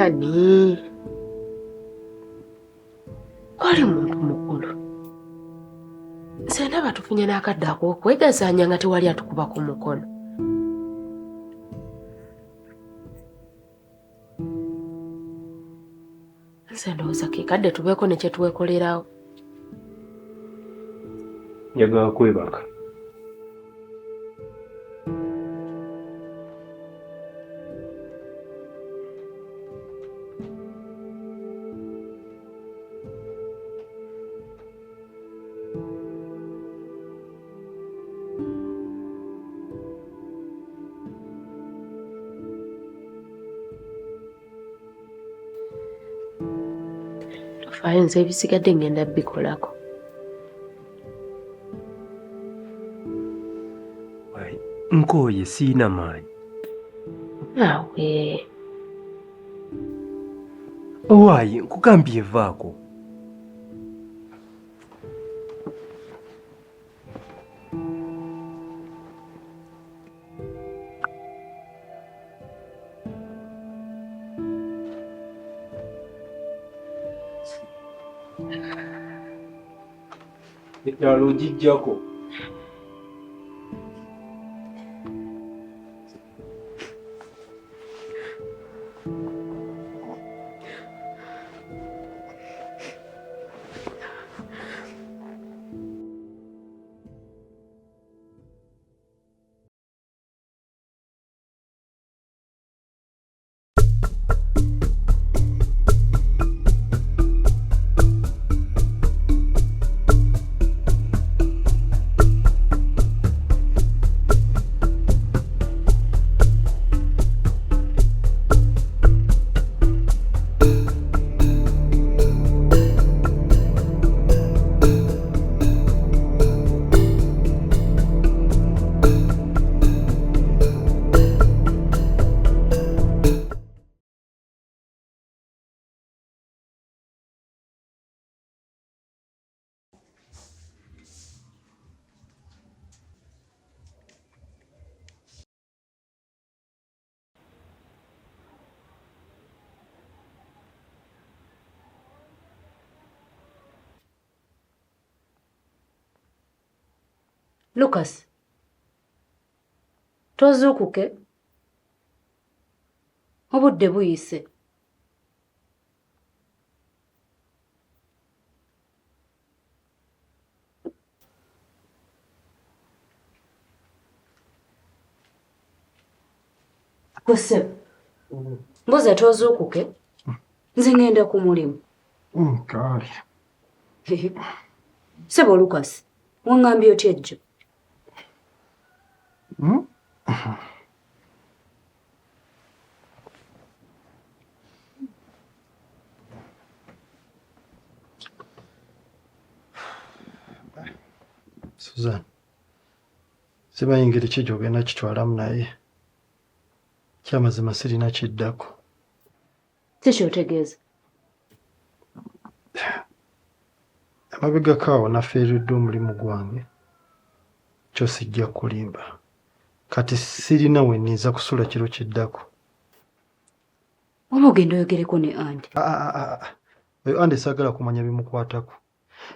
Ani kwali muntu mukulu nze ndaba tufunye n'akadde ak'okwegazaanya nga tewali atukuba ku mukono. Nze ndowooza ke kadde tubeeko ne kye twekolerawo. Njagala kwebaka. Tofaayo nze ebisigadde ngenda bikolako. Nkooye siina maanyi. Naawe Owaaye nkugambye evaako. Ekyalo ogijjako. Lucas, tozuukuke, obudde buyise. Ggwe mbuze tozuukuke, nze ngenda ku mulimu. Kaali. Ssebo Lucas, waŋŋambye otya ejjo? Susan, simanyi ngeri ki gy'ogenda kitwalamu naye kyamazima sirina kiddako. Si ky'otegeeza? Emabegako awo nafiiriddwa omulimu gwange, kyo sijja kulimba. Kati sirina we nniiza kusula kiro kiddako. Oba ogenda oyogereko ne Andy? Oyo Andy saagala kumanya bimukwatako.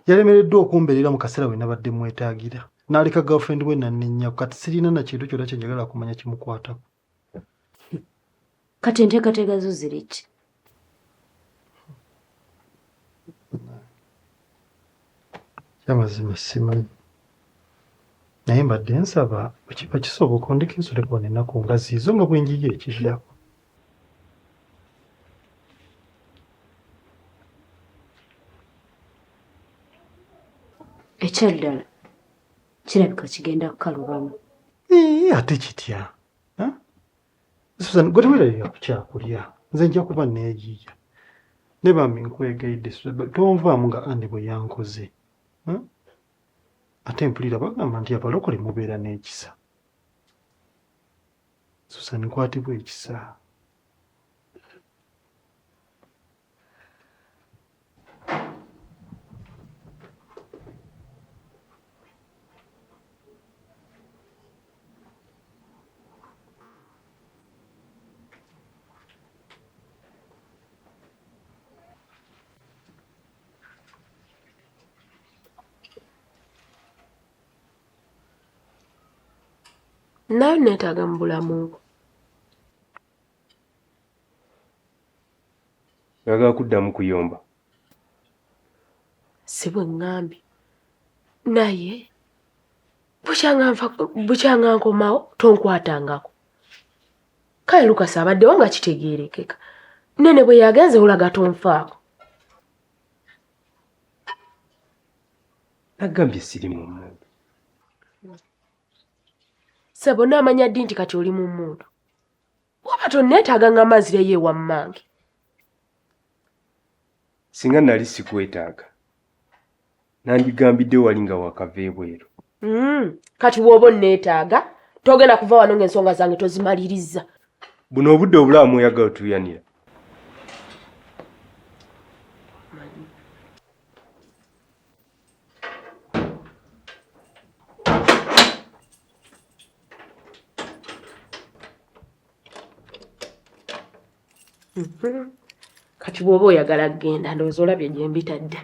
Yalemereddwa okumbeerera mu kaseera we nabadde mwetaagira. N'aleka girlfriend we nanninnyako, kati sirina na kintu kyonna kye njagala kumanya kimukwatako. Kati enteekateeka zo ziri ki? Kyamazima simanyi. Naye mbadde nsaba bwe kiba kisoboka ondeke nsuleko n'ennaku nga ziizo nga bwe njiye ekiddako. Ekyaddala kirabika kigenda kukalubamu. Ate kitya? Susan, gwe teweerabira ku kyakulya. Nze nja kuba neeyiiya. Ne bambi nkwegayidde, tonvaamu nga Andy bwe yankoze. Ate mpulira bagamba nti abalokole mubeera n'ekisa. Susan, nkwatibwa ekisa. nayo neetaaga mu bulamu bwo. Oyagala kuddamu kuyomba? Si bwe ŋŋambye. Naye bukyanga nkomawo tonkwatangako. Kale Lukasi abaddewo nga kitegeerekeka. Nene bwe yagenze olaga tonfaako. Nagambye siri mu mmundu. Ssebo naamanya ddi nti kati oli mu mmundu? Waba tonneetaaga ng'amba nzireyo ewa mmange. Singa nali sikwetaaga nandigambidde wali nga wakava ebweru. Kati bw'oba onneetaaga togenda kuva wano ng'ensonga zange tozimaliriza. Buno obudde obulamu oyagala otuyanira. Kati bw'oba oyagala kgenda ndowooza olabye gye mbitadde.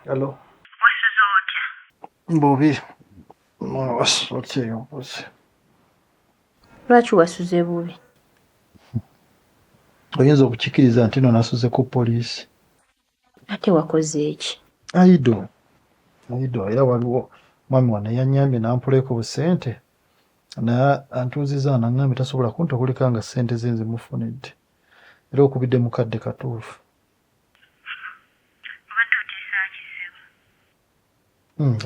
Hello. Mbubi. Wasotyeyo mbuzi. Lwaki wasuze bubi? Oyinza okukikiriza nti no nasuze ku poliisi. Ate wakoze eki? Aido era waliwo mwami wana yanyambye nampuleko busente naye antuuziza nangambye tasobola kuntakulika nga ssente ze nzimufunidde era okubidde mukadde katuufu.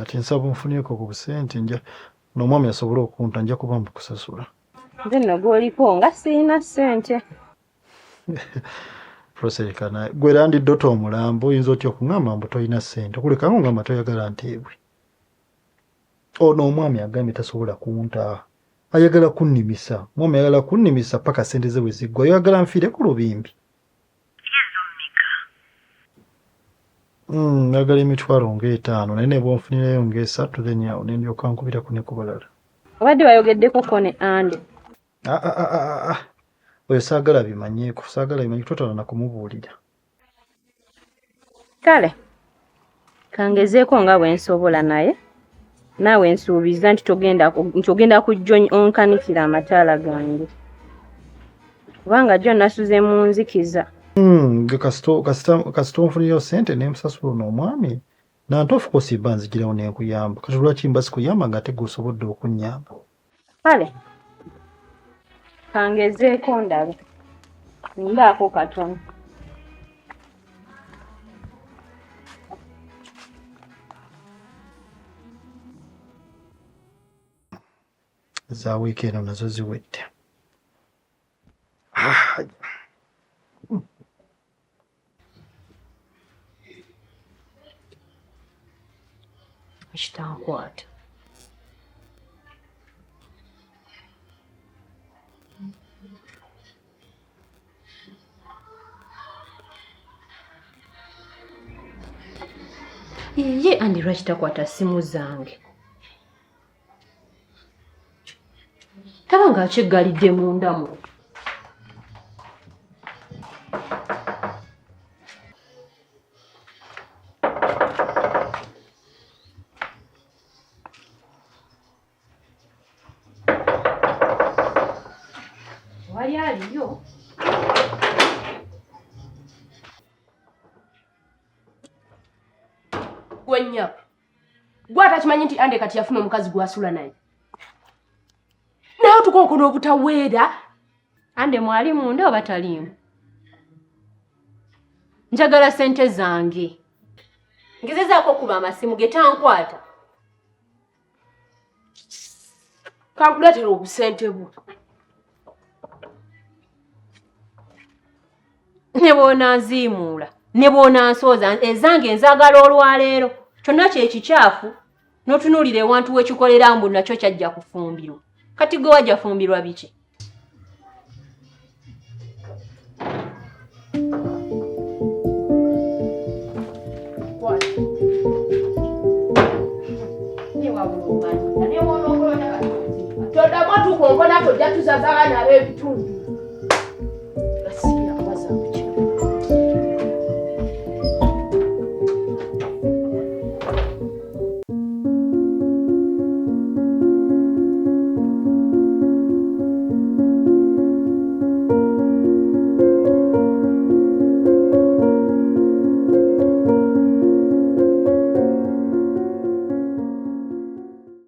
Ati nsaba nfuniyeko ku busente nja n'omwami asobole okunta nja kuba mbukusasula. Nze nno gw'oliko nga sirina ssente. Proserikana gwe landidde omulambo oyinza otya okuŋŋamba mbu tolina ssente okuleka ngo ngamba toyagala nteebwe. Ono omwami agambye tasobola kunta ayagala kunnimisa. Mwami ayagala kunnimisa paka ssente ze bwe ziggwa ayagala nfiire ku lubimbi. Ayagala emitwalo ng'etaano naye ne bw'onfunirayo ng'esatu then awo ne ndyoka nkubirako ne ku balala. Obadde wayogeddeko ko ne Ande? Oyo saagala bimanyeeko totala na kumubuulira. Kale kangezeeko nga bwe nsobola naye naawe nsuubiza nti ogenda kujja onkanikira amataala gange kubanga jjo nasuze mu nzikiza. Kasita onfunirayo ssente n'emusasula n'omwami nantofu kosimba nzigirawo n'enkuyamba kati lwaki mba sikuyamba nga ate gw'osobodde okunnyamba. Kale kangezeeko ndabe ndaako katono. Za wiiki eno nazo ziwedde. Kitankwata. Ye Andi lwaki takwata ssimu zange? Taba nga akiggalidde munda mu. Wali aliyo? Gwe nnyabo. Gwe atakimanyi nti Ande kati yafuna omukazi gw'asula naye. Naye otukonkona obutaweera. Ande mwali munda oba taliimu? Njagala ssente zange. Ngezezaako okuba amasimu ge tankwata. Kankuleetera obusente bwo. Ne bw'onanziimuula, ne bw'onansooza ezange nzaagala olwaleero. Kyonna kye kikyafu. n'otunuulira ewantu wekikolera mbu nakyo kyajja kufumbirwa. Kati gwe wajja fumbirwa biki? Todamu tukonkona tojja tuzaza abaana ab'ebitundu.